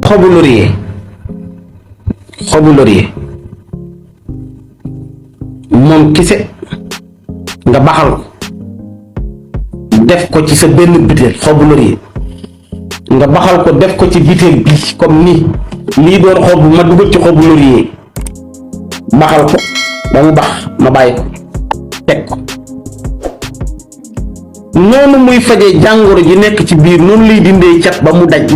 xobu laurier moom kese nga baxal ko def ko ci sa benn butéel. xobu laurier nga baxal ko def ko ci butéel bi comme ni lii doon xobu ma dugal ci xobu laurier baxal ko ba mu bax ma bàyyi ko teg ko noonu muy fajee jàngoro ji nekk ci biir noonu lay dindee cat ba mu dañ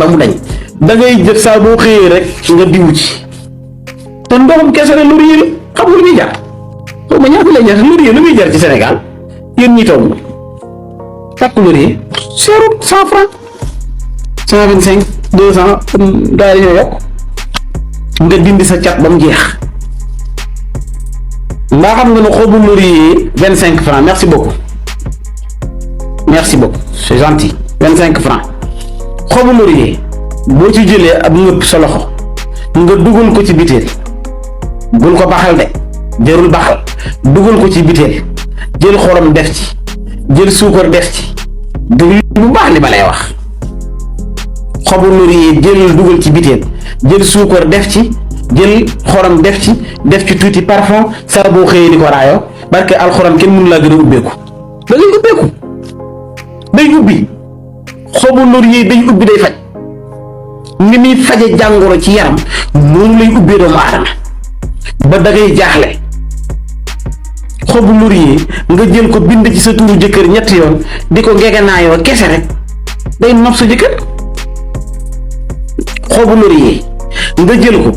da ngay jël saa boo xëyee rek nga diwu ci te ndoxum kese la laurier la xam nga lu muy jar xaw ma ñaata lay jar laurier lu muy jar ci Sénégal yéen ñi toog takk laurier seerut 100 francs 125 200 daal di yokk nga dindi sa cat ba mu jeex. mbaa xam nga ne xobu laurier 25 francs merci beaucoup c'est gentil 25 francs xobu laurier boo ci jëlee ab ngëpp sa loxo nga dugal ko ci biteel bul ko baxal de jarul baxal dugal ko ci biteel jël xorom def ci jël suukar def ci déglu bu baax li ma lay wax xobu laurier jël dugal ci biteel jël suukar def ci jël xorom def ci tuuti parfum saa boo xëyee di ko raayoo barke alxuraan kenn mënu laa gën a ubbeeku da ngay ubbeeku day ubbi xobu laurier day ubbi day faj ni muy faje jàngoro ci yaram noonu lay ubbee doomu aadama ba da ngay jaaxle. xobu laurier nga jël ko bind ci sa turu jëkkër ñetti yoon di ko ngeeganaayoo kese rek day nopp sa jëkkër. xobu laurier nga jël ko